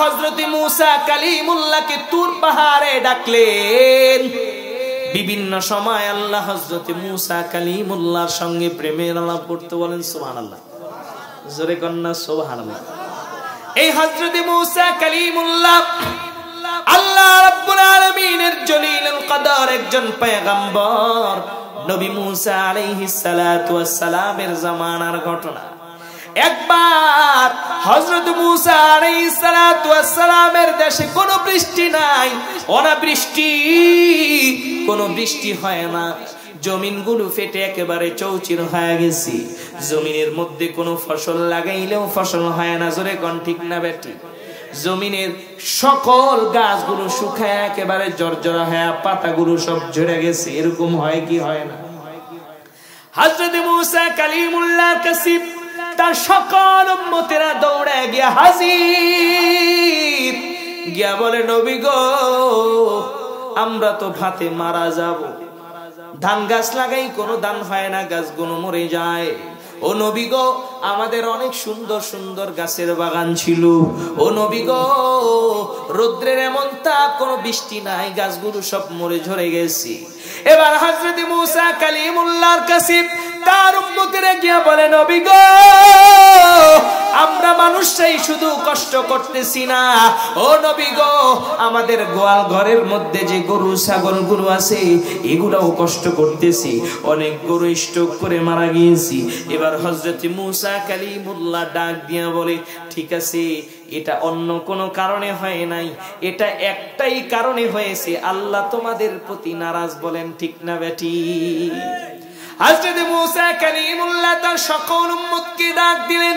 হযরত মূসা কালিমুল্লাহকে তুর পাহাড়ে ডাকলেন। বিভিন্ন সময় আল্লাহ হযরত মূসা কালিমুল্লাহর সঙ্গে প্রেমের আলাপ করতে বলেন। সুবহানাল্লাহ, জোরে কন্না সুবহানাল্লাহ। এই হযরত মূসা কালিমুল্লাহ আল্লাহ রাব্বুল আলামিনের জলিলুল কদর একজন পয়গম্বর, নবী মূসা আলাইহিস সালাতু ওয়াস সালামের জামানার ঘটনা। একবার হযরত মূসা আলাইহিস সালাতু ওয়াস সালামের দেশে কোনো বৃষ্টি নাই, অনাবৃষ্টি, কোনো বৃষ্টি হয় না। জমিনগুলো ফেটে একেবারে চৌচির হয়ে গেছে। জমিনের মধ্যে কোনো ফসল লাগাইলেও ফসল হয় না। জোরে কোন ঠিক না বেটি? জমিনের সকল গাছগুলো শুকায় একেবারে জর্জরা হয়ে পাতাগুলো সব ঝরে গেছে। এরকম হয় কি হয় না? হযরত মূসা কালিমুল্লাহর কাছে তার সকল উম্মতেরা দৌড়ে গিয়া হাজির, গিয়া বলে নবী গো, আমরা তো ভাতে মারা যাব। ধান গাছ লাগাই কোনো ধান হয় না, গাছগুলো মরে যায়। ও নবী গো, আমাদের অনেক সুন্দর সুন্দর গাছের বাগান ছিল। ও নবী গো, রৌদ্রের এমন তাপ, কোনো বৃষ্টি নাই, গাছগুলো সব মরে ঝরে গেছে। এবার হযরত মূসা কালিমুল্লাহর কাছে তার উম্মতেরা গিয়া বলে নবী গো, আমরা মানুষরাই শুধু কষ্ট করতেছি না, ও নবী গো, আমাদের গোয়াল ঘরের মধ্যে যে গরু ছাগল গুলো আছে এগুলাও কষ্ট করতেছি, অনেক গরু স্ট্রোক করে মারা গিয়েছি। এবার হযরত মূসা কালিমুল্লাহ ডাক দিয়া বলে, ঠিক আছে, এটা অন্য কোনো কারণে হয় নাই, এটা একটাই কারণে হয়েছে, আল্লাহ তোমাদের প্রতি নারাজ। বলেন ঠিক না বেটি? হযরত মূসা কালিমুল্লাহ তার সকল উম্মতকে ডাক দিলেন,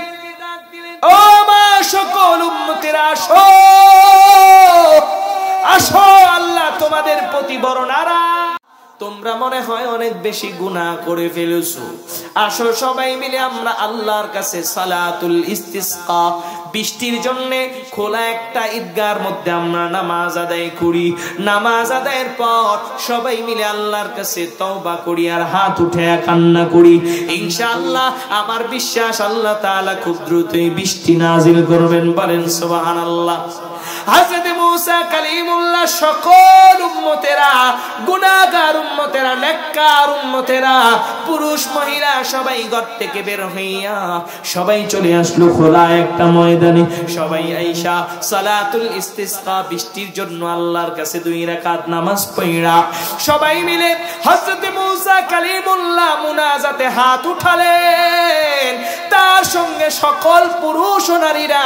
ও মা সকল উম্মতেরা আসো, আসো, আল্লাহ তোমাদের প্রতি বড় নারাজ। তোমরা মনে হয় অনেক বেশি গুনাহ করে ফেলেছো। আসো সবাই মিলে আমরা আল্লাহর কাছে সালাতুল ইস্তিসকা, বৃষ্টির জন্য খোলা একটা ঈদগাহর মধ্যে আমরা নামাজ আদায় করি। নামাজ আদায়ের পর সবাই মিলে আল্লাহর কাছে তওবা করি আর হাত উঠে কান্না করি। ইনশাআল্লাহ আমার বিশ্বাস আল্লাহ তাআলা খুব দ্রুতই বৃষ্টি নাজিল করবেন। বলেন সুবহানাল্লাহ। হযরত মূসা কালিমুল্লাহ সকল উম্মতেরা, গুনাহগার উম্মতেরা, নেককার উম্মতেরা, পুরুষ মহিলা সবাই ঘর থেকে বের হইয়া সবাই চলে আসলো খোলা একটা ময়দানে। সবাই আইসা সালাতুল ইস্তিসকা, বৃষ্টির জন্য আল্লাহর কাছে 2 রাকাত নামাজ পড়া সবাই মিলে হযরত মূসা কালিমুল্লাহ মুনাজাতে হাত উঠালেন। তার সঙ্গে সকল পুরুষ ও নারীরা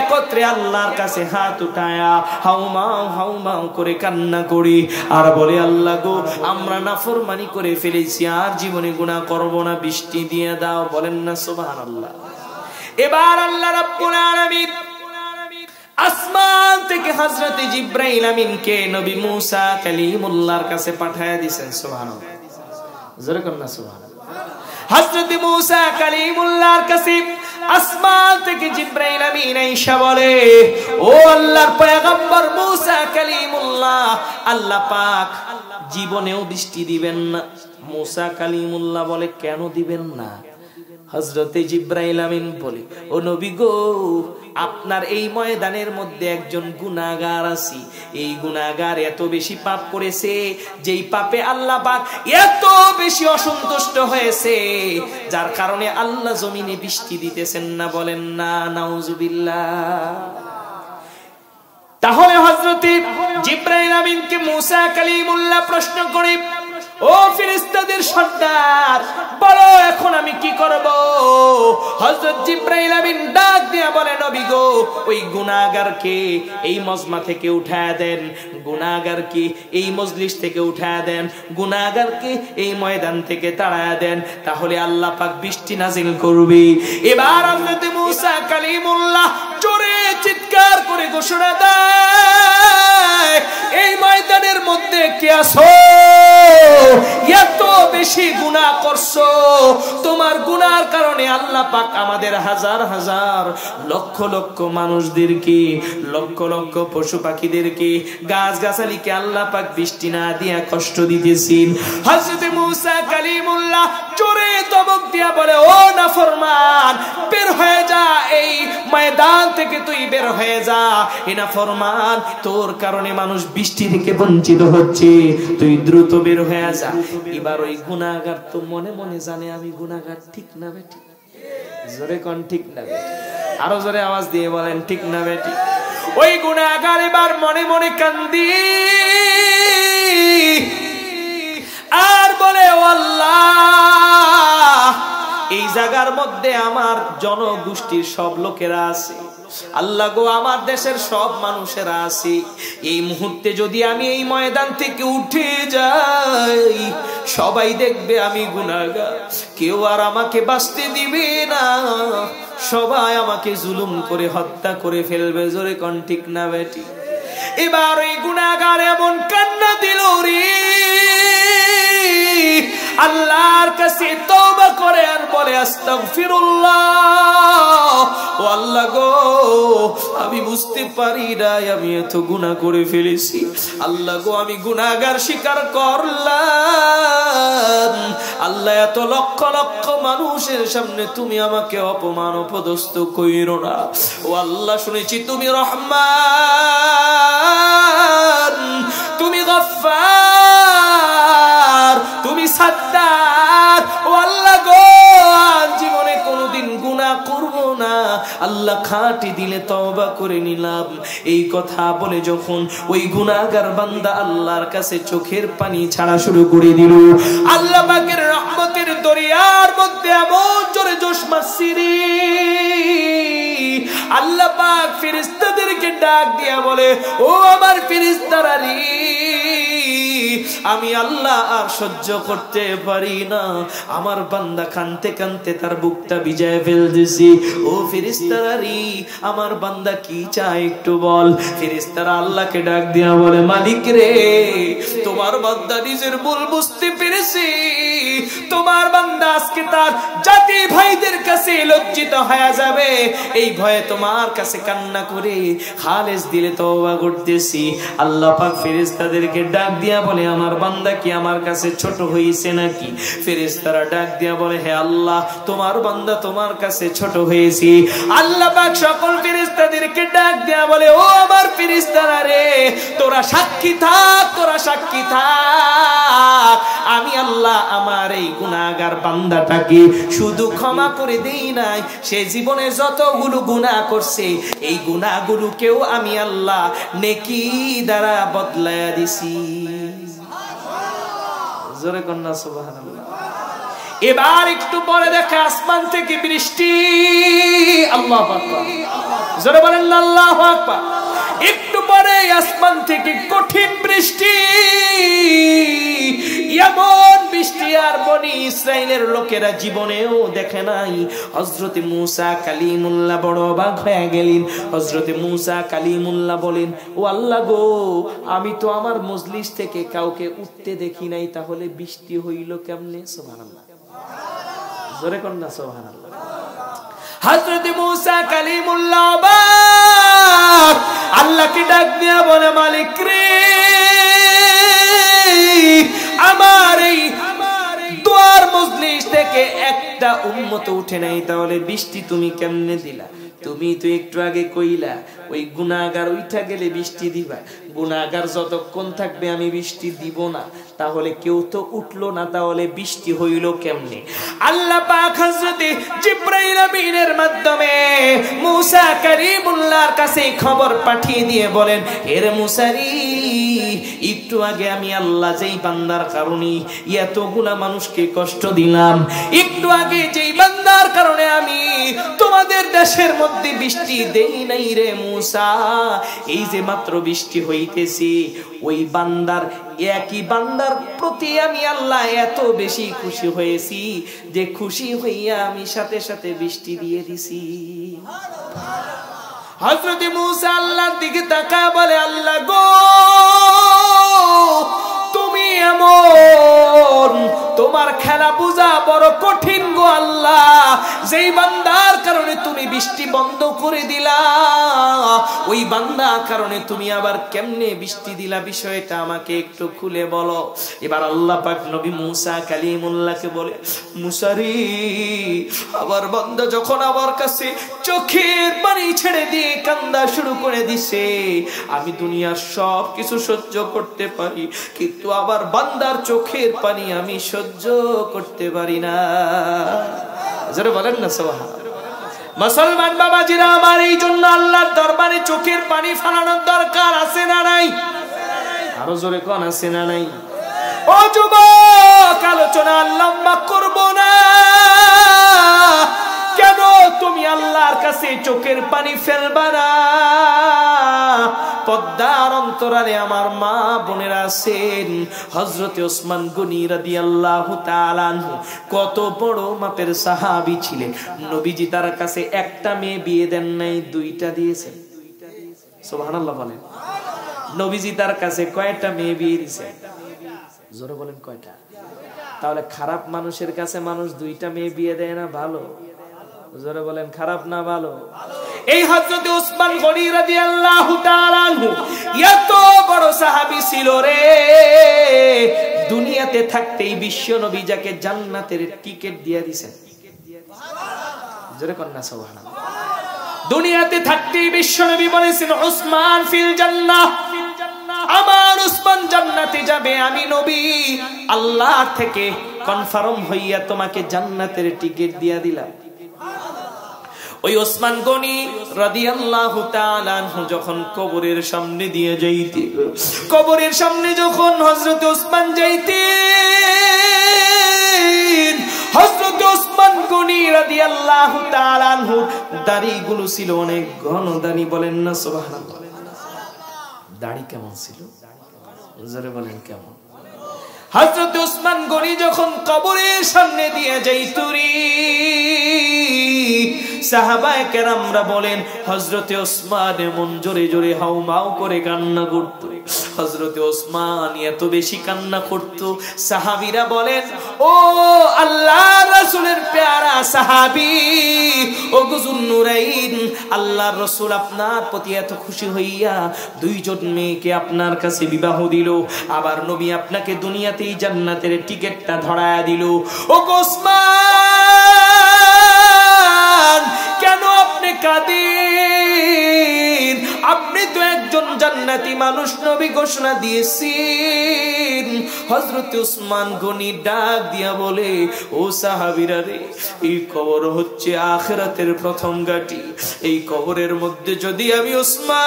একত্রে আল্লাহর কাছে হাত উঠায়া হাউমাউ হাউমাউ করে কান্না করি আর বলে, আল্লাহ গো, আমরা নাফরমানি করে ফেলেছি, আর জীবনে গুনাহ করব না, বৃষ্টি দিয়ে দাও। বলেন না সুবহানাল্লাহ। এবার আল্লাহ রাব্বুল আলামিন আসমান থেকে হযরত জিবরাইল আমিনকে নবী মূসা কালিমুল্লাহর কাছে পাঠায়া দিয়েছেন। সুবহানাল্লাহ, জোরে কন্না সুবহানাল্লাহ। হযরত মূসা কালিমুল্লাহর কাছে আসমান থেকে জিবরাইল আমিন আয়েশা বলে, ও আল্লাহর পয়গম্বর মূসা কালিমুল্লাহ, আল্লাহ পাক জীবনেও বৃষ্টি দিবেন না। মূসা কালিমুল্লাহ বলে, কেন দিবেন না? হযরতে জিবরাইল আমিন বলে, ও নবী গো, আপনার এই ময়দানের মধ্যে একজন গুনাহগার আছে। এই গুনাহগার এত বেশি পাপ করেছে, যেই পাপে আল্লাহ পাক এত বেশি অসন্তুষ্ট হয়েছে, যার কারণে আল্লাহ জমিনে বৃষ্টি দিতেছেন না। বলেন না নাউজুবিল্লাহ। তাহলে হযরতে জিবরাইল আমিনকে মূসা কালিমুল্লাহ প্রশ্ন করে, ও ফেরেশতাদের সর্দার, বলো এখন আমি কি করব? হযরত জিবরাইল আমিন ডাক দিয়া বলে, নবী গো, ওই গুনাহগারকে এই মজমা থেকে উঠায়া দেন, গুনাহগারকে এই মজলিস থেকে উঠায়া দেন, গুনাহগারকে এই ময়দান থেকে তাড়ায়া দেন, তাহলে আল্লাহ পাক বৃষ্টি নাজিল করবে। এবার হযরত মূসা কালিমুল্লাহ জোরে চিৎকার করে ঘোষণা দেয়, এই ময়দানের মধ্যে কে আছো? এত বেশি গুনাহ করছো করছো, তোমার গুনার কারণে আল্লাহ পাক আমাদের হাজার হাজার লক্ষ লক্ষ মানুষদেরকে, লক্ষ লক্ষ পশু পাখিদেরকে, গাছ গাছালিকে আল্লাহ পাক বৃষ্টি না দিয়া কষ্ট দিতেছেন। হযরত মূসা কালিমুল্লাহ জোরে তবক দিয়া বলে, ও নাফরমান, বের হয়ে যা, এই ময়দান থেকে তুই বের হয়ে যা। এ নাফরমান, তোর কারণে মানুষ বৃষ্টি থেকে বঞ্চিত হচ্ছে, তুই দ্রুত বের হয়ে যা। এবার ওই গুনাহগার তো মনে মনে জানে আমি গুনাহগার, ঠিক না বেটি? জোরে কোন ঠিক না বেটি? আরো জোরে আওয়াজ দিয়ে বলেন ঠিক না বেটি? ওই গুনাহগার এবার মনে মনে কান্দি আর বলে, ও আল্লাহ, এই জায়গার মধ্যে আমার জনগোষ্ঠীর সব লোকেরা আছে, আল্লাহ গো, আমার দেশের সব মানুষেরা আছে। এই মুহূর্তে যদি আমি এই ময়দান থেকে উঠে যাই, সবাই দেখবে আমি গুনাহগার, কেউ আর আমাকে বাঁচতে দিবে না, সবাই আমাকে জুলুম করে হত্যা করে ফেলবে। জোরে কোন ঠিক না বেটি? এবার ওই গুনাহগার এমন কান্না দিল রে, আল্লাহর কাছে তওবা করে আর বলে, আস্তাগফিরুল্লাহ, ও আল্লাহ গো, আমি বুঝতে পারি না আমি এত গুনাহ করে ফেলেছি। আল্লাহ গো, আমি গুনাহগার স্বীকার করলাম। আল্লাহ, এত লক্ষ লক্ষ মানুষের সামনে তুমি আমাকে অপমান অপদস্থ কইরো না। ও আল্লাহ, শুনেছি তুমি রহমান, তুমি গফফার, তুমি সাত্তার। ও আল্লাহ গো, জীবনে কোনোদিন গুনাহ করব না, আল্লাহ খাঁটি দিলে তওবা করে নিলাম। এই কথা বলে যখন ওই গুনাহগার বান্দা আল্লাহর কাছে চোখের পানি ছাড়া শুরু করে দিল, আল্লাহ পাকের রহমতের দরিয়ার মধ্যে এমন জোরে জোশ মারছি রে, আল্লাহ পাক ফেরেশতাদেরকে ডাক দিয়া বলে, ও আমার ফেরেশতারা রে, আমি আল্লাহ আর সহ্য করতে পারি না, আমার বান্দা কাঁদতে কাঁদতে তার বুকটা ভিজায় ফেলতেছি। ও ফেরেশতারা রে, আমার বান্দা কি চায় একটু বল। ফেরেশতারা আল্লাহকে ডাক দিয়া বলে, মালিক রে, তোমার বান্দা নিজের ভুল বুঝতে পেরেছে, তোমার বান্দা আজকে তার জাতি ভাইদের কাছে লজ্জিত হয়ে যাবে, এই ভয়ে তোমার কাছে কান্না করে খালেস দিলে তওবা করতেছি। আল্লাহ পাক ফেরেশতাদেরকে ডাক দিয়া বলে, আমার বান্দা কি আমার কাছে ছোট হয়েছে নাকি? ফেরেশতারা ডাক দিয়া বলে, হে আল্লাহ, তোমার বান্দা তোমার কাছে ছোট হয়েছে। আল্লাহ পাক সকল ফেরেশতাদেরকে ডাক দিয়া বলে, ও আমার ফেরেশতারা রে, তোরা সাক্ষী থাক, তোরা সাক্ষী থাক, আমি আল্লাহ আমার এই গুনাহগার বান্দাটাকে শুধু ক্ষমা করে দেই নাই, সে জীবনে যতগুলো গুনাহ করছে এই গুনাহগুলোকেও আমি আল্লাহ নেকি দ্বারা বদলায়া দিছি। জোরে কন্যা সুবহানাল্লাহ। এবার একটু পরে দেখে আসমান থেকে বৃষ্টি, আল্লাহু আকবার, জোরে বলেন আল্লাহু আকবার। একটু পরে আসমান থেকে কঠিন বৃষ্টি, এমন বৃষ্টি আর বনি ইসরাইলের লোকেরা জীবনেও দেখে নাই। হযরতে মূসা কালিমুল্লাহ বড় অবাক হয়ে গেলেন। হযরতে মূসা কালিমুল্লাহ বলেন, ও আল্লাহ গো, আমি তো আমার মজলিস থেকে কাউকে উঠতে দেখি নাই, তাহলে বৃষ্টি হইল কেমনে? সুবহানাল্লাহ, জোরে কন্যা সুবহানাল্লাহ। হযরতে মূসা কালিমুল্লাহ অবাক, আল্লাহকে ডাক দিয়া বলে, মালিক রে, আমার এই দুয়ার মজলিস থেকে একটা উম্মত উঠে নাই, তাহলে বৃষ্টি তুমি কেমনে দিলা? তুমি তো একটু আগে কইলা ওই গুনাহগার উঠা গেলে বৃষ্টি দিবা, গুনাহগার যতক্ষণ থাকবে আমি বৃষ্টি দিব না, তাহলে কেউ তো উঠলো না, তাহলে বৃষ্টি হইল কেমনে? আল্লাহ পাক হযরতে জিবরাইল আমিনের মাধ্যমে মূসা কালিমুল্লাহর কাছে খবর পাঠিয়ে দিয়ে বলেন, এরে মূসা রে, একটু আগে আমি আল্লাহ যেই বান্দার কারণে এতগুলা মানুষকে কষ্ট দিলাম, একটু আগে যেই বান্দার কারণে আমি তোমাদের দেশের মধ্যে বৃষ্টি দেই নাই রে মূসা, এই যে মাত্র বৃষ্টি হইতেছে, ওই বান্দার, একই বান্দার প্রতি আমি আল্লাহ এত বেশি খুশি হয়েছি যে খুশি হইয়া আমি সাথে সাথে বৃষ্টি দিয়ে দিছি। হযরত মূসা আল্লাহর দিকে তাকায় বলে, আল্লাহ গো, তুমি এমন, তোমার খেলা বোঝা বড় কঠিন গো আল্লাহ। যেই বান্দার কারণে তুমি বৃষ্টি বন্ধ করে দিলা, ওই বান্দার কারণে তুমি আবার কেমনে বৃষ্টি দিলা, বিষয়টা আমাকে একটু খুলে বলো। এবার আল্লাহ পাক নবী মুসা কালিমুল্লাহকে বলে, মুসা রে, আবার বান্দা যখন আমার কাছে চোখের পানি ছেড়ে দিয়ে কান্না শুরু করে দিছে, আমি দুনিয়ার সব কিছু সহ্য করতে পারি, কিন্তু আবার বান্দার চোখের পানি আমি সহ্য করতে পারি না। যারা বলেন না সুবহানাল্লাহ। মুসলমান বাবাজিরা আমার, এই জন্য আল্লাহর দরবারে চোখের পানি ফেলানোর দরকার আছে না নাই? আরো জোরে কোন আছে না নাই? ও যুবক, আলোচনা লম্বা করব না। কেন তুমি আল্লাহর কাছে চোখের পানি ফেলবা না? পদ্মার অন্তরালে আমার মা বোনেরা আছেন। হযরতে ওসমান গনি রাদিয়াল্লাহু তাআলা আনহু কত বড় মাপের সাহাবী ছিলেন। নবীজি তার কাছে একটা মেয়ে বিয়ে দেন নাই, দুইটা দিয়েছেন। সুবহানাল্লাহ বলেন। নবীজি তার কাছে কয়টা মেয়ে বিয়ে দিয়েছেন? জোরে বলেন কয়টা? তাহলে খারাপ মানুষের কাছে মানুষ দুইটা মেয়ে বিয়ে দেয় না ভালো? জোরে বলেন খারাপ না ভালো? এই হযরতে ওসমান গনি রাদিয়াল্লাহু তাআলা আনহু এত বড় সাহাবী ছিল রে, দুনিয়াতে থাকতেই বিশ্ব নবী যাকে জান্নাতের টিকিট দিয়ে দিয়েছেন। জোরে কোন না সুবহানাল্লাহ। দুনিয়াতে থাকতেই বিশ্ব নবী বলেছেন, উসমান ফিল জান্নাহ, আমার উসমান জান্নাতে যাবে। আমি নবী আল্লাহ থেকে কনফার্ম হইয়া তোমাকে জান্নাতের টিকিট দিয়া দিলাম। ওই ওসমান গনি রাদিয়াল্লাহু তাআলা আনহু যখন কবরের সামনে দিয়ে যাইতে, কবরের সামনে যখন হযরত ওসমান যাইতেন, হযরত ওসমান গনি রাদিয়াল্লাহু তাআলা আনহু দাড়িগুলো ছিল অনেক ঘন দাড়ি। বলেন না সুবহানাল্লাহ। দাড়ি কেমন ছিল? জোরে বলেন কেমন? হযরত ওসমান গনি যখন কবরের সামনে দিয়ে যাইতুরি, সাহাবায়ে কেরামরা বলেন হযরতে ওসমান এমন জোরে জোরে হাউমাউ করে কান্না করত। হযরতে ওসমান এত বেশি কান্না করত, সাহাবীরা বলেন, ও আল্লাহর রাসূলের প্যারা সাহাবী, ও যুন্নুরাইন, আল্লাহর রাসূল আপনার প্রতি এত খুশি হইয়া দুইজন মেয়েকে আপনার কাছে বিবাহ দিল, আবার নবী আপনাকে দুনিয়াতেই জান্নাতের টিকেটটা ধরায়া দিল। ও ওসমান, কেন আপনি কাঁদেন? আপনি তো একজন জান্নাতি মানুষ, নবী ঘোষণা দিয়েছেন। হযরত ওসমান গনি ডাক দিয়া বলে, ও সাহাবীরা রে, এই কবর হচ্ছে আখিরাতের প্রথম ঘাঁটি। এই কবরের মধ্যে যদি আমি ওসমান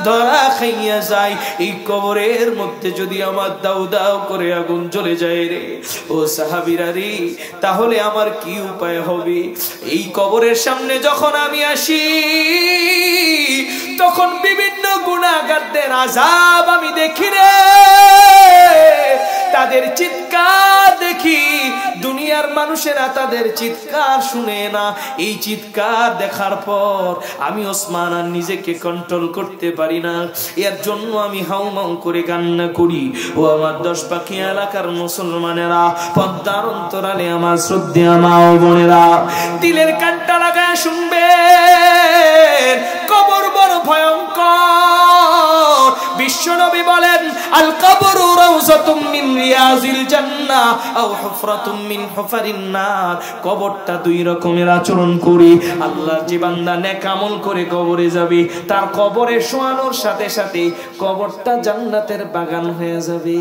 ধরা খাইয়া যাই, এই কবরের মধ্যে যদি আমার দাউ দাউ করে আগুন জ্বলে যায় রে, ও সাহাবীরা রে, তাহলে আমার কি উপায় হবে? এই কবরের সামনে যখন আমি আসি, তখন বিভিন্ন গুনাহগারদের আযাব আমি দেখি রে, তাদের চিৎকার দেখি। দুনিয়ার মানুষেরা তাদের চিৎকার শুনে না, এই চিৎকার দেখার পর আমি ওসমান আর নিজেকে কন্ট্রোল করতে পারি না। এর জন্য আমি হাউমাউ করে কান্না করি। ও আমার 10 পাখি এলাকার মুসলমানেরা, পদ্মার অন্তরালে আমার শ্রদ্ধেয় মা ও বোনেরা, দিলের কানটা লাগায় শুনবেন, কবর বড় ভয়ঙ্কর। বিশ্বনবী বলেন, আল কবরু রাউযাতুম মিন রিয়াজিল জান্নাহ আও হুফরাতুম মিন হুফারিন নার। কবরটা দুই রকমের আচরণ করে। আল্লাহ যে বান্দা নেক আমল করে কবরে যাবে, তার কবরে শোয়ানোর সাথে সাথে কবরটা জান্নাতের বাগান হয়ে যাবে।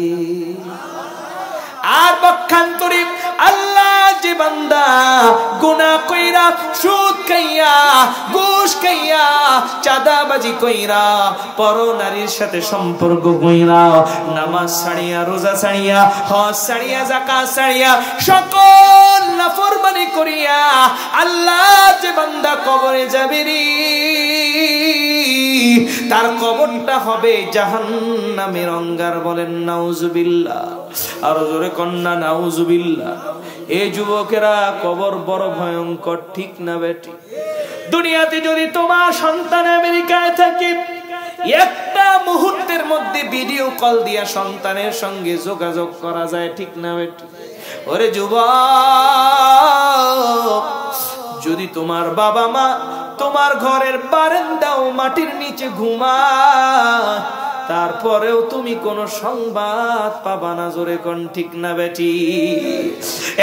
আর পক্ষান্তরে আল্লাহ যে বান্দা গুনাহ কইরা, সুদ খাইয়া, ঘুষ খাইয়া, চাঁদাবাজি কইরা, পর নারীর সাথে সম্পর্ক কইরা, নামাজ ছাড়িয়া, রোজা ছাড়িয়া, হজ ছাড়িয়া, যাকাত ছাড়িয়া, সকল নাফরমানি করিয়া আল্লাহ যে বান্দা কবরে যাবে রে, তার কবরটা হবে জাহান্নামের অঙ্গার। বলেন নাউজুবিল্লাহ। আর জোরে কন্না নাউজুবিল্লাহ। এই যুবকেরা, কবর বড় ভয়ঙ্কর, ঠিক না বেটি? দুনিয়াতে যদি তোমার সন্তান আমেরিকায় থাকে, একটা মুহূর্তের মধ্যে ভিডিও কল দিয়া সন্তানের সঙ্গে যোগাযোগ করা যায়, ঠিক না বেটি? ওরে যুবক, যদি তোমার বাবা মা তোমার ঘরের বারান্দাও মাটির নিচে ঘুমায়, তারপরেও তুমি কোন সংবাদ পাবা না, জোরে কোন ঠিক না বেটি?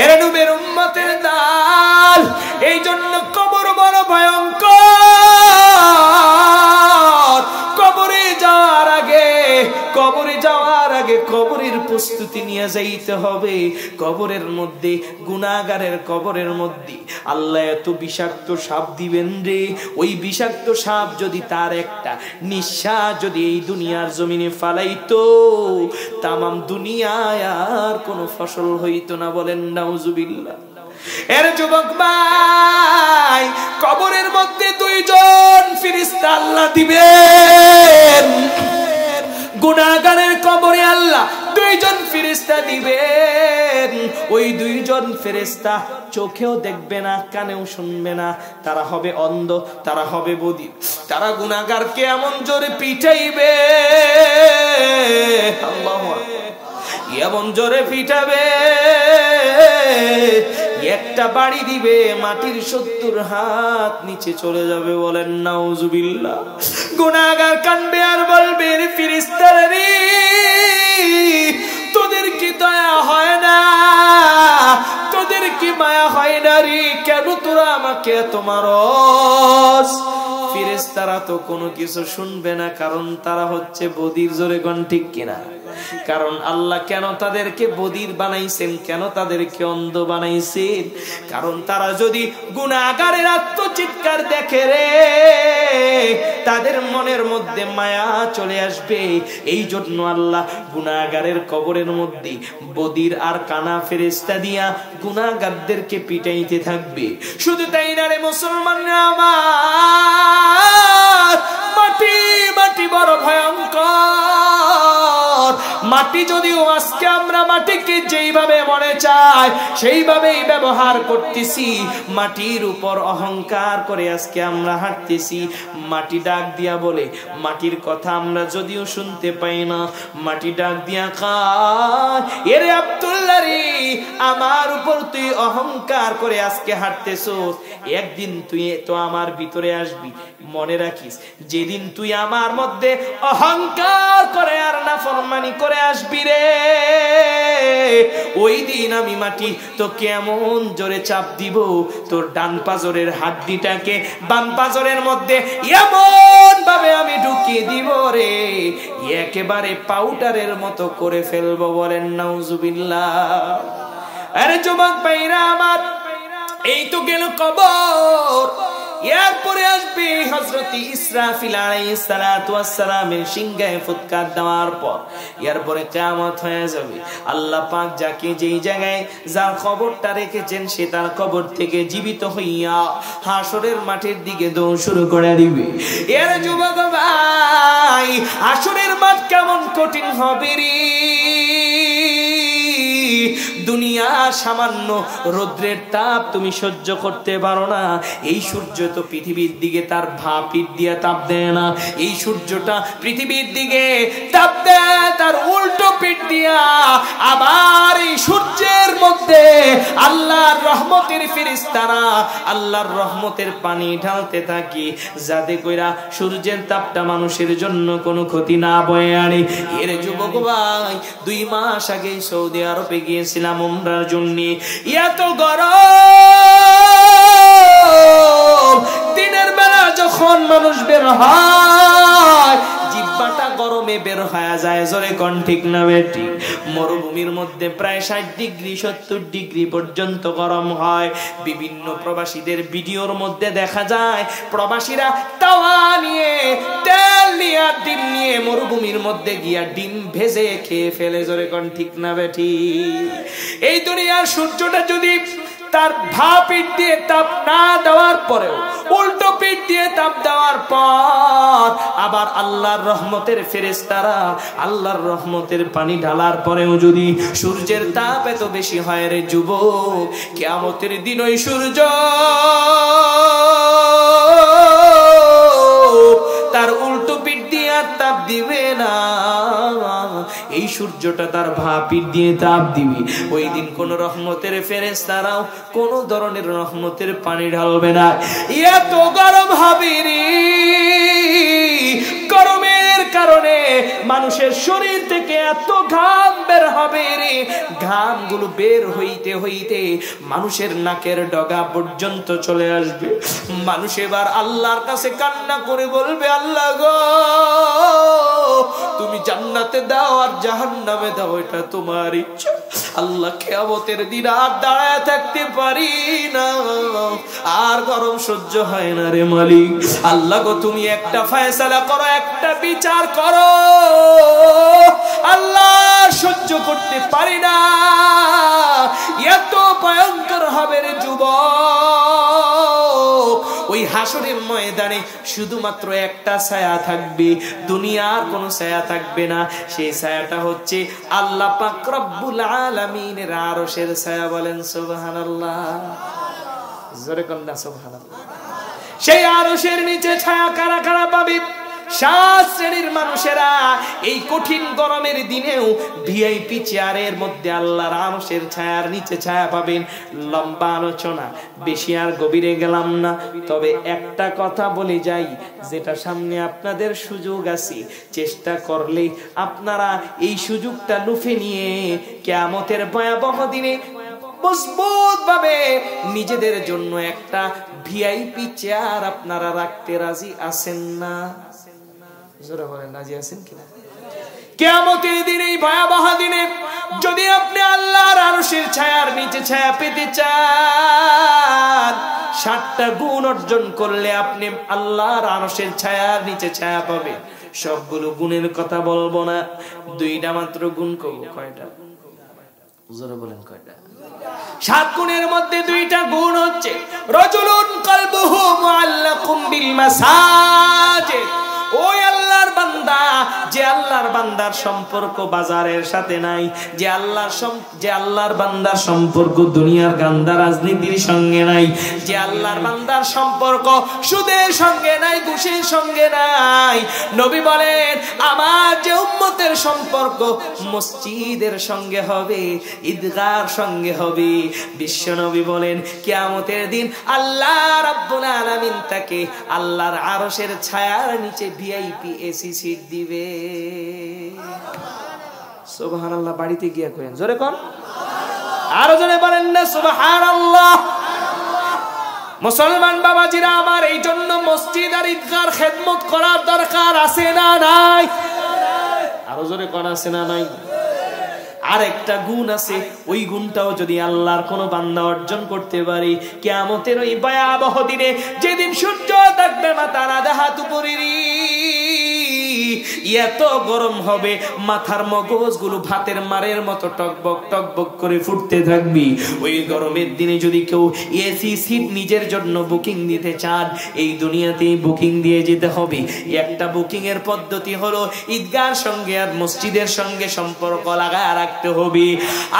এর নবীর উম্মতের দাল, এই জন্য কবর বড় ভয়ঙ্কর। কবরে যাওয়ার আগে কবরের প্রস্তুতি নিয়ে যাইতে হবে। কবরের মধ্যে, গুনাহগারের কবরের মধ্যে আল্লাহ এত বিষাক্ত সাপ দিবেন রে, ওই বিষাক্ত সাপ যদি তার একটা নিঃশ্বাস যদি এই দুনিয়ার জমিনে ফালাইতো, তামাম দুনিয়ায় আর কোনো ফসল হইতো না। বলেন নাউজুবিল্লাহ। এর যুবক ভাই, কবরের মধ্যে দুইজন ফেরেশতা আল্লাহ দিবেন। গুনাহগারের কবরে আল্লাহ দুইজন ফেরেশতা দিবেন। ওই দুইজন ফেরেশতা চোখেও দেখবে না, কানেও শুনবে না, তারা হবে অন্ধ, তারা হবে বধির। তারা গুনাহগারকে এমন জোরে পিটাইবে, আল্লাহু আকবার, এমন জোরে পিটাবে, একটা বাড়ি দিবে, মাটির 70 হাত নিচে চলে যাবে। বলেন নাউজুবিল্লাহ। গুনাহগার কানবে আর বলবে, রে ফেরেশতারা রে, তোদের কি দয়া হয় না? তোদের কি মায়া হয় না রে? কেন তোরা আমাকে এত মারস? ফেরেশতারা তো কোনো কিছু শুনবে না, কারণ তারা হচ্ছে বধির। জোরে কোন ঠিক কিনা? কারণ আল্লাহ কেন তাদেরকে বধির বানাইছেন, কেন তাদেরকে অন্ধ বানাইছেন? কারণ তারা যদি গুনাহগারের আত্মচিৎকার দেখে রে, তাদের মনের মধ্যে মায়া চলে আসবে। এই জন্য আল্লাহ গুনাহগারের কবরের মধ্যে বধির আর কানা ফেরেশতা দিয়া গুনাহগারদেরকে পিটাইতে থাকবে। শুধু তাই না রে মুসলমানরা আমার, মাটি মাটি বড় ভয়ঙ্কর। মাটি যদিও আজকে আমরা মাটিকে যেইভাবে মনে চাই সেইভাবেই ব্যবহার করতেছি, মাটির উপর অহংকার করে আজকে আমরা হাঁটতেছি। মাটি ডাক দিয়া বলে, মাটির কথা আমরা যদিও শুনতে পাই না, মাটি ডাক দিয়া কয়, এরে আব্দুল্লাহ রে, আমার উপর তুই অহংকার করে আজকে হাঁটতেছো, একদিন তুই তো আমার ভিতরে আসবি। মনে রাখিস, যেদিন তুই আমার মধ্যে অহংকার করে আর নাফরমানি করে আসবি রে, ওই দিন আমি মাটি তো কেমন জোরে চাপ দিব, তোর ডান পাজরের হাড্ডিটাকে বাম পাজরের মধ্যে এমন ভাবে আমি ঢুকিয়ে দিব রে, একেবারে পাউডারের মতো করে ফেলবো। বলেন নাউজুবিল্লাহ। আরে যুবক ভাইরা আমার, এই তো গেল কবর। এরপরে আসবে হযরত ইসরাফিল আলাইহিস সালাতু ওয়াস সালামের সিংহায় ফুৎকার দেওয়ার পর এরপরে কিয়ামত হয়ে যাবে। আল্লাহ পাক যাকে যেই জায়গায় যার কবরটা রেখেছেন, সে তার কবর থেকে জীবিত হইয়া হাসরের মাঠের দিকে দৌড় শুরু করে দিবে। এর যুবক ভাই, হাসরের মাঠ কেমন কঠিন হবে রে। দুনিয়া সামান্য রৌদ্রের তাপ তুমি সহ্য করতে পারো না। এই সূর্য তো পৃথিবীর দিকে তার পিঠ দিয়ে তাপ দেয় না, এই সূর্যটা পৃথিবীর দিকে তাপ দেয় তার উল্টো পিঠ দিয়া। আবার এই সূর্যের মধ্যে আল্লাহর রহমতের ফেরেশতারা আল্লাহর রহমতের পানি ঢালতে থাকে, যাতে কইরা সূর্যের তাপটা মানুষের জন্য কোনো ক্ষতি না বয়ে আনে। এর যুবক ভাই, 2 মাস আগে সৌদি আরবে গিয়েছিলাম উমরার জন্য। এত গরম, দিনের বেলা যখন মানুষ বের হয়, জিহ্বাটা গরমে বের হয়ে যায়। জোরে কোন ঠিক না বেটি? মরুভূমির মধ্যে প্রায় 60 ডিগ্রি 70 ডিগ্রি পর্যন্ত গরম হয়। বিভিন্ন প্রবাসীদের ভিডিওর মধ্যে দেখা যায় প্রবাসীরা তাওয়া নিয়ে, তেল নিয়ে, ডিম নিয়ে মরুভূমির মধ্যে গিয়া ডিম ভেজে খেয়ে ফেলে। জোরে কোন ঠিক না বেটি? এই দুনিয়ার সূর্যটা যদি তার পিঠ দিয়ে তাপ না দেওয়ার পরেও, উল্টো পিঠ দিয়ে তাপ দেওয়ার পর আবার আল্লাহর রহমতের ফেরেশতারা আল্লাহর রহমতের পানি ঢালার পরেও যদি সূর্যের তাপ এত বেশি হয় রে যুবক, কিয়ামতের দিন ওই সূর্য তার উল্টো পিঠ দিয়ে দিবে না, এই সূর্যটা তার ভাপির দিয়ে তাপ দিবে। ওই দিন কোন রহমতের ফেরেশতারাও কোন ধরনের রহমতের পানি ঢালবে না, এত গরম হবে রে। গরমের কারণে মানুষের শরীর থেকে এত ঘাম বের হবে রে, ঘামগুলো বের হইতে হইতে মানুষের নাকের ডগা পর্যন্ত চলে আসবে। মানুষ এবার আল্লাহর কাছে কান্না করে বলবে, আল্লাহ গো, তুমি জান্নাতে দাও আর জাহান্নামে দাও, এটা তোমার ইচ্ছা। আল্লাহ কিয়ামতের দিন আর দাঁড়ায় থাকতে পারি না, আর গরম সহ্য হয় না রে মালিক। আল্লাহ গো, তুমি একটা ফয়সালা করো, একটা বিচার করো। আল্লাহ সহ্য করতে পারি না, এত ভয়ঙ্কর হবে রে যুবক। ওই হাসরের ময়দানে শুধুমাত্র একটা ছায়া থাকবে, দুনিয়ার কোনো ছায়া থাকবে না। সেই ছায়াটা হচ্ছে আল্লাহ পাক রব্বুল আলামিনের আরশের ছায়া। বলেন সুবহানাল্লাহ, জোরে কন্যা সুবহানাল্লাহ। সেই আরশের নিচে ছায়া কারা কারা পাবে? 7 শ্রেণীর মানুষেরা। এই কঠিন গরমের দিনেও ভিআইপি চেয়ারের মধ্যে আল্লাহর আরশের ছায়ার নিচে ছায়া পাবেন। লম্বা আলোচনা, বেশি আর গভীরে গেলাম না, তবে একটা কথা বলে যাই, যেটা সামনে আপনাদের সুযোগ আছে, চেষ্টা করলে আপনারা এই সুযোগটা লুফে নিয়ে কিয়ামতের ভয়াবহ দিনে মজবুত ভাবে নিজেদের জন্য একটা ভিআইপি চেয়ার আপনারা রাখতে রাজি আছেন না? জোরে বলেন, রাজি আছেন কিনা? কিয়ামতের দিনে, এই ভয়াবহ দিনে যদি আপনি আল্লাহর আরশের ছায়ার নিচে ছায়া পেতে চান, 7টা গুণ অর্জন করলে আপনি আল্লাহর আরশের ছায়ার নিচে ছায়া পাবেন। সবগুলো গুণের কথা বলবো না, 2টা মাত্র গুণ করব। কয়টা? জোরে বলেন, কয়টা? 7 গুণের মধ্যে 2টা গুণ হচ্ছে রাজুলুন কলবুহু মুআল্লাকুম বিল মাসাজিদ। ওই আল্লাহর বান্দা, যে আল্লাহর বান্দার সম্পর্ক বাজারের সাথে নাই, যে আল্লাহর বান্দার সম্পর্ক দুনিয়ার গান্দা রাজনীতির সঙ্গে নাই, যে আল্লাহর বান্দার সম্পর্ক সুদের সঙ্গে নাই, ঘুষের সঙ্গে নাই। নবী বলেন, আমার যে উম্মতের সম্পর্ক মসজিদের সঙ্গে হবে, ঈদগাহর সঙ্গে হবে। বিশ্ব নবী বলেন, কিয়ামতের দিন আল্লাহ রাব্বুল আলামিন তাকে আল্লাহর আরশের ছায়ার নিচে ভিআইপি এসি সিট দিবে। সুবহানাল্লাহ। বাড়িতে গিয়া কইেন, জোরে কোন, আরো জোরে বলেন না সুবহানাল্লাহ। মুসলমান বাবাজিরা আমার, এই জন্য মসজিদ আর ঈদগাহর খেদমত করার দরকার আছে না নাই? আরো জোরে কোন, আছে না নাই? আর একটা গুণ আছে, ওই গুণটাও যদি আল্লাহর কোন বান্দা অর্জন করতে পারে, কিয়ামতের ওই ভয়াবহ দিনে যেদিন সূর্য থাকবে মাথার আধা হাত উপরে, এত গরম হবে মাথার মগজগুলো ভাতের মারের মতো টকবক টকবক করে ফুটতে থাকবে। ওই গরমের দিনে যদি কেউ এসি সিট নিজের জন্য বুকিং দিতে চান, এই দুনিয়াতেই বুকিং দিয়ে যেতে হবে। একটা বুকিং এর পদ্ধতি হলো ঈদগাহর সঙ্গে আর মসজিদের সঙ্গে সম্পর্ক লাগায় রাখতে হবে।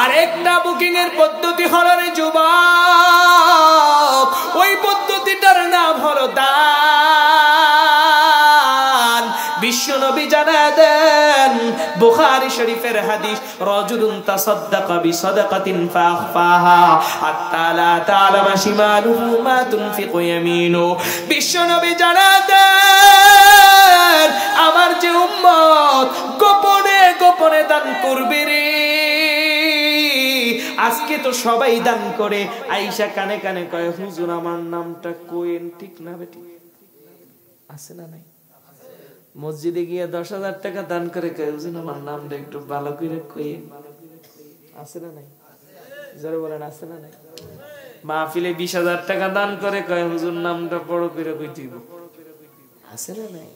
আর একটা বুকিং এর পদ্ধতি হলো রে যুবক, ওই পদ্ধতিটার নাম হলো দান। বিশ্ব নবী জানায় দেন, বুখারী শরীফের হাদিস, রাজুলুন তাসাদদাকা বিসাদাকাতিন ফাআখফাহা হাত্তা লা তা'লামা শিমালুহু মা তুনফিকু ইয়ামিনু। বিশ্ব নবী জানায় দেন, আমার যে উম্মত গোপনে গোপনে দান করবে রে, আজকে তো সবাই দান করে, আয়েশা কানে কানে কয়, হুজুর আমার নামটা কোয়েন, ঠিক না বেটি? আছে না নাই? মসজিদে গিয়ে 10,000 টাকা দান করে কয়, হুজুর আমার নামটা একটু ভালো করে কোয়েন। আছে না নাই? জোরে বলেন, আছে না নাই? মাহফিলে 20,000 টাকা দান করে কয়, হুজুর নামটা বড় করে কই দিব। আছে না নাই?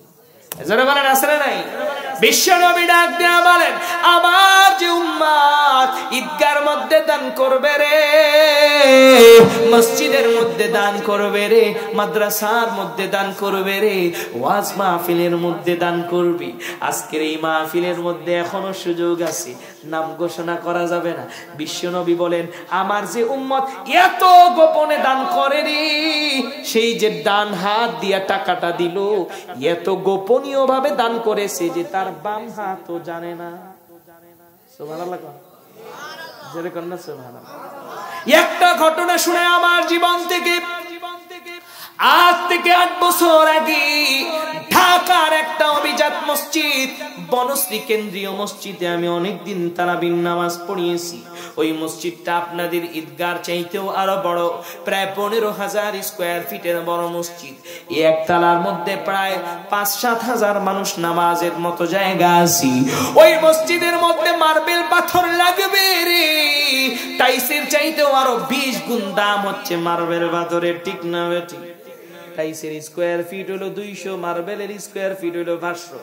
জোরে বলেন, আছে না নাই? বিশ্ব নবী ডাক দেয়া বলেন, আমার যে উম্মত ঈদগার মধ্যে দান করবে রে, মসজিদের মধ্যে দান করবে রে, মাদ্রাসার মধ্যে দান করবে রে, ওয়াজ মাহফিলের মধ্যে দান করবি। আজকের এই মাহফিলের মধ্যে এখনো সুযোগ আছে, নাম ঘোষণা করা যাবে না। বিশ্বনবী বলেন, আমার যে উম্মত এত গোপনে দান করে রে, সেই যে ডান হাত দিয়া টাকাটা দিল, এত গোপনীয় ভাবে দান করেছে যে তার বাম হাতও জানে না। সুবহানাল্লাহ। একটা ঘটনা শুনে আমার জীবন থেকে, আজ থেকে 8 বছর আগে ঢাকার একটা অভিজাত মসজিদ, বনশ্রী কেন্দ্রীয় মসজিদে আমি অনেকদিন তারাবির নামাজ পড়িয়েছি। ওই মসজিদটা আপনাদের ঈদগার চাইতেও আরো বড়, প্রায় 15,000 স্কয়ার ফিটের বড় মসজিদ। এই একতলার মধ্যে প্রায় 5-7 হাজার মানুষ নামাজের মতো জায়গা আছে। ওই মসজিদের মধ্যে মার্বেল পাথর লাগবে রে, টাইসের চাইতেও আরো 20 গুণ দাম হচ্ছে মার্বেল পাথরের, ঠিক না বেঠিক? টাইসের স্কয়ার ফিট হলো 200, মার্বেলের স্কয়ার ফিট হলো 500।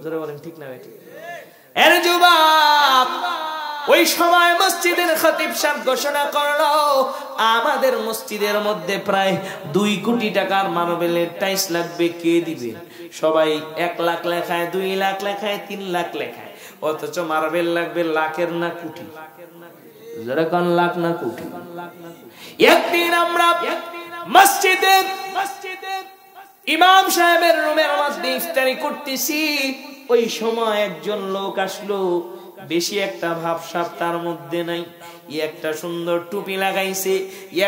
যারা বলেন ঠিক না বেঠিক? এর যুবক, ওই সময় মসজিদের খতিব সাহেব ঘোষণা করলো, আমাদের মসজিদের মধ্যে প্রায় 2 কোটি টাকার মার্বেলের টাইলস লাগবে, কে দিবে? সবাই 1 লাখ লেখায়, 2 লাখ লেখায়, 3 লাখ লেখায়, অথচ মার্বেল লাগবে লাখের না কোটি? যারা কোন লাখ না কোটি? একদিন আমরা মসজিদের ইমাম সাহেবের রুমের মধ্যে ইফতারি করতেছি, ওই সময় একজন লোক আসলো, বেশি একটা ভাবসাব তার মধ্যে নাই, একটা সুন্দর টুপি লাগাইছে,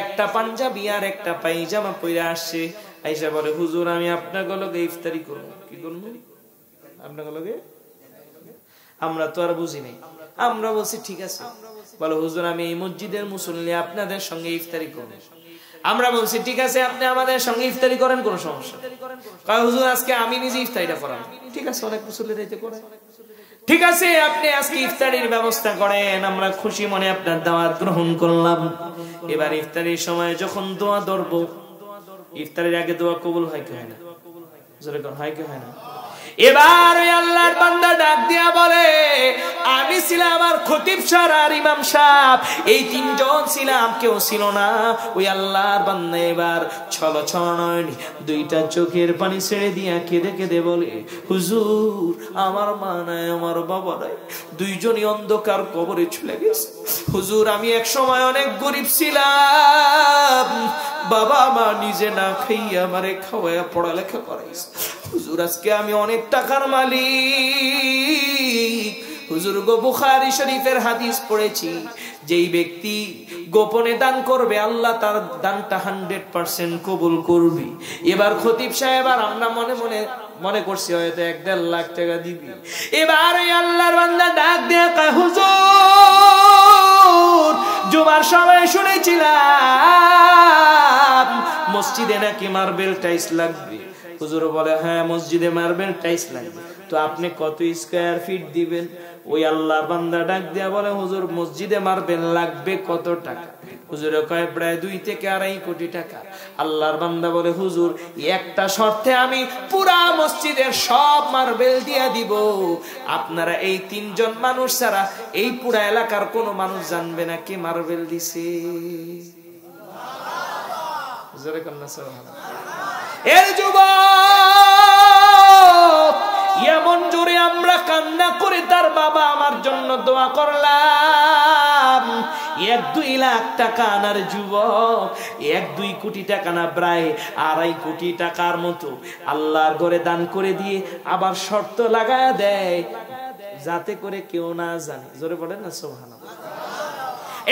একটা পাঞ্জাবি আর একটা পায়জামা পরে আসছে। আইসা বলে, হুজুর আমি আপনার লগে ইফতারি করব। কি করবো আপনার লগে? আমরা তো আর বুঝি নাই, আমরা বলছি ঠিক আছে। বলো, হুজুর আমি এই মসজিদের মুসল্লি, আপনাদের সঙ্গে ইফতারি করব। আমরা বলছি ঠিক আছে, আপনি আমাদের সঙ্গে ইফতারি করেন, কোনো সমস্যা। কয় হুজুর আজকে আমি নিজে ইফতারিটা করাম। ঠিক আছে, অনেক মুসল্লি রাইতে করে, ঠিক আছে আপনি আজকে ইফতারির ব্যবস্থা করেন, আমরা খুশি মনে আপনার দাওয়াত গ্রহণ করলাম। এবার ইফতারির সময় যখন দোয়া ধরবো, ইফতারির আগে দোয়া কবুল হয় কি হয় না? জোরে কোন হয় কি হয় না? এবার ওই আল্লাহর বান্দা ডাক দিয়া বলে, আমি ছিলাম আর খতিব সাহেব আর ইমাম সাহেব, এই 3 জন ছিলাম, কেউ ছিল না। ওই আল্লাহর বান্দা এবার ছলছলন 2টা চোখের পানি ছেড়ে দিয়া কেঁদে কেঁদে বলে, হুজুর আমার মা নাই, আমার বাবা নাই, 2 জনই অন্ধকার কবরে চলে গেছে। হুজুর আমি এক সময় অনেক গরিব ছিলাম, বাবা মা নিজে না খাইয়া আমারে খাওয়াইয়া পড়ালেখা করাইছে। হুজুর আজকে আমি অনেক টাকার মালিক। হুজুর গো, বুখারী শরীফের হাদিস পড়েছি, যেই ব্যক্তি গোপনে দান করবে আল্লাহ তার দানটা 100% কবুল করবে। এবার খতিব সাহেব আর আমরা মনে মনে মনে করছি হয়তো 1-1.5 লাখ টাকা দিবি। এবার এই আল্লাহর বান্দা ডাক দিয়ে কয়, হুজুর জুমার সময় শুনেছিলাম মসজিদে নাকি মার্বেল টাইলস লাগবে। হুজুর বলে, হ্যাঁ মসজিদে মার্বেল টাইলস লাগবে, তো আপনি কত স্কয়ার ফিট দিবেন? ওই আল্লাহর বান্দা ডাক দিয়া বলে, হুজুর মসজিদে মার্বেল লাগবে কত টাকা? হুজুরে কয় প্রায় 2 থেকে 2.5 কোটি টাকা। আল্লাহর বান্দা বলে, হুজুর একটা শর্তে আমি পুরা মসজিদের সব মার্বেল দিয়া দিব, আপনারা এই 3 জন মানুষ ছাড়া এই পুরা এলাকার কোনো মানুষ জানবে না কে মার্বেল দিছে। জোরে কন্যা সুবহানাল্লাহ। এর যুবক, এমন জোরে আমরা কান্না করে তার বাবা আমার জন্য দোয়া করলাম। 1-2 লাখ টাকা আনার যুবক, 1-2 কোটি টাকা না, প্রায় 2.5 কোটি টাকার মতো আল্লাহর ঘরে দান করে দিয়ে আবার শর্ত লাগায় দেয় যাতে করে কেউ না জানে। জোরে বলেন না সুবহানাল্লাহ।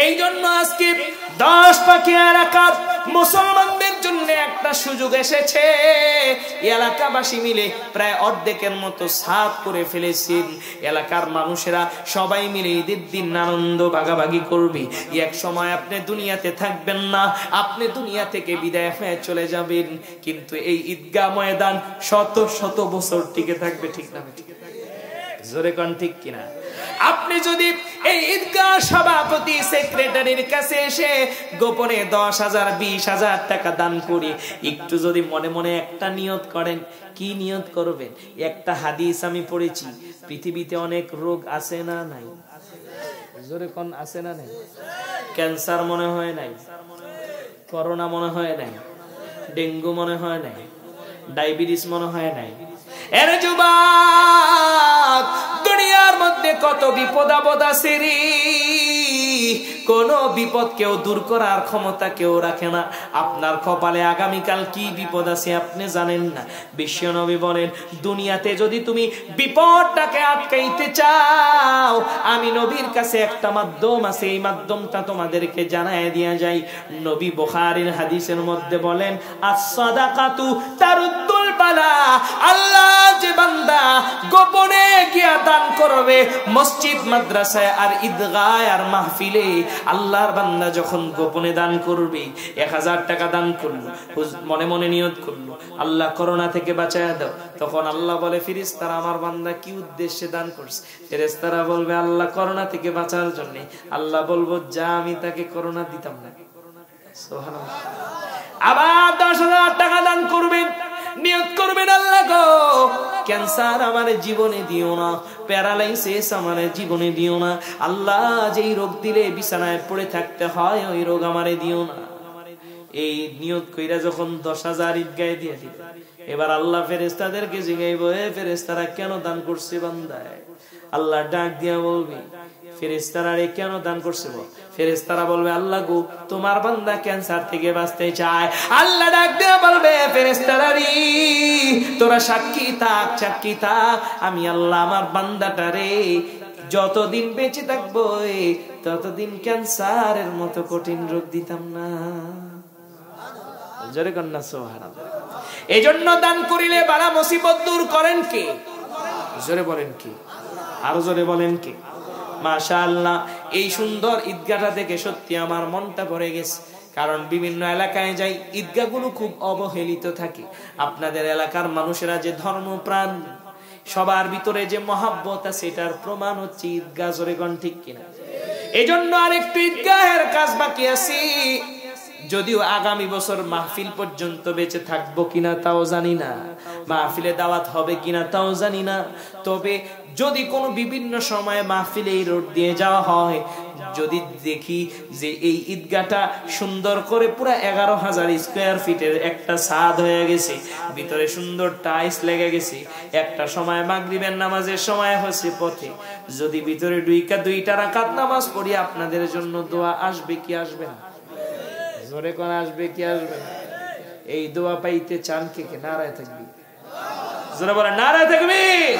এই জন্য আজকে 10 পাখি এলাকার মুসলমানদের জন্য একটা সুযোগ এসেছে। এলাকাবাসী মিলে প্রায় অর্ধেকের মতো সাফ করে ফেলেছেন। এলাকার মানুষেরা সবাই মিলে ঈদের দিন আনন্দ ভাগাভাগি করবে। এক সময় আপনি দুনিয়াতে থাকবেন না, আপনি দুনিয়া থেকে বিদায় হয়ে চলে যাবেন, কিন্তু এই ঈদগাহ ময়দান শত শত বছর টিকে থাকবে। ঠিক না? জোরে কোন ঠিক কিনা? আপনি যদি এই ঈদগাহ সভাপতি সেক্রেটারির কাছে এসে গোপনে 10,000 20,000 টাকা দান করে একটু যদি মনে মনে একটা নিয়ত করেন, কি নিয়ত করবেন? একটা হাদিস আমি পড়েছি, পৃথিবীতে অনেক রোগ আছে না নাই? জোরে কোন আছে না নেই? ক্যান্সার মনে হয় নাই, করোনা মনে হয় নাই, ডেঙ্গু মনে হয় নাই, ডায়াবেটিস মনে হয় নাই। এর যুবক, দুনিয়ার মধ্যে কত বিপদ আপদ আছে রে, কোন বিপদ কেউ দূর করার ক্ষমতা কেউ রাখে না। আপনার কপালে আগামীকাল কি বিপদ আছে আপনি জানেন না। বিশ্বনবী বলেন, দুনিয়াতে যদি তুমি বিপদটাকে আটকাইতে চাও, আমি নবীর কাছে একটা মাধ্যম আছে, এই মাধ্যমটা তোমাদেরকে জানায় দিয়া যাই। নবী বুখারীর হাদিসের মধ্যে বলেন, as-সাদাকাতু তারুদ্দুল বালা। আল্লাহ যে বান্দা গোপনে গিয়া দান করবে, মসজিদ মাদ্রাসায় আর ঈদগায় আর মাহফিলে, আল্লাহর বান্দা যখন গোপনে দান করবে, 1000 টাকা দান করলো, মনে মনে নিয়ত করলো, আল্লাহ করোনা থেকে বাঁচায়া দাও, তখন আল্লাহ বলে, ফেরেশতারা আমার বান্দা কি উদ্দেশ্যে দান করছে? ফেরেশতারা বলবে, আল্লাহ করোনা থেকে বাঁচার জন্য। আল্লাহ বলবো, যা আমি তাকে করোনা দিতাম না। সুবহানাল্লাহ। আবার 10,000 টাকা দান করবেন, নিয়ত করবেন, আল্লাহ গো, ক্যান্সার আমার জীবনে দিও না, প্যারালাইসিস আমার জীবনে দিও না, আল্লাহ যেই রোগ দিলে বিছানায় পড়ে থাকতে হয় ওই রোগ আমারে দিও না। এই নিয়ত কইরা যখন 10,000 ঈদগাহে দিয়ে দিল, এবার আল্লাহ ফেরেশতাদেরকে জিগাইবো, এ ফেরেশতারা কেন দান করছে বান্দায়? আল্লাহ ডাক দিয়া বলবে, ফেরেশতারা রে কেন দান করছে? ফেরেশতারা বলবে, আল্লাহ গো, তোমার বান্দা ক্যান্সার থেকে বাঁচতে চায়। আল্লাহ ডাক দিয়া বলবে, ফেরেশতারা রে তোরা সাক্ষী থাক, সাক্ষী থাক, আমি আল্লাহ আমার বান্দাটারে যতদিন বেঁচে থাকবো ততদিন ক্যান্সারের মতো কঠিন রোগ দিতাম না। জোরে কন্যা সুবহানাল্লাহ। এজন্য দান করিলে বালা মুসিবত দূর করেন কে? জোরে বলেন কে? আরো জোরে বলেন কে? মাশাআল্লাহ। এই সুন্দর ঈদগাহটা থেকে সত্যি আমার মনটা ভরে গেছে। কারণ বিভিন্ন এলাকায় যাই, ঈদগাহগুলো খুব অবহেলিত থাকে। আপনাদের এলাকার মানুষেরা যে ধর্মপ্রাণ, সবার ভিতরে যে মহাব্বত আছে, এটার প্রমাণ হচ্ছে ঈদগাহ। জোরে কোন ঠিক কিনা? এজন্য আরেকটু ঈদগাহের কাজ বাকি আছে। যদিও আগামী বছর মাহফিল পর্যন্ত বেঁচে থাকবো কিনা তাও জানি না, মাহফিলে দাওয়াত হবে কিনা তাও জানি না। তবে যদি কোনো বিভিন্ন সময় মাহফিলে এই রোড দিয়ে যাওয়া হয়, যদি দেখি যে এই ঈদগাহটা সুন্দর করে পুরা 11,000 স্কয়ার ফিটের একটা ছাদ হয়ে গেছে, ভিতরে সুন্দর টাইলস লেগে গেছে, একটা সময় মাগরিবের নামাজের সময় হচ্ছে পথে, যদি ভিতরে 2 রাকাত নামাজ পড়ি, আপনাদের জন্য দোয়া আসবে কি আসবে না? জোরে কোন আসবে কি আসবে না? এই দোয়া পাইতে চান কে কে? নারায়ে তাকবীর। জোরে বলেন নারায়ে তাকবীর।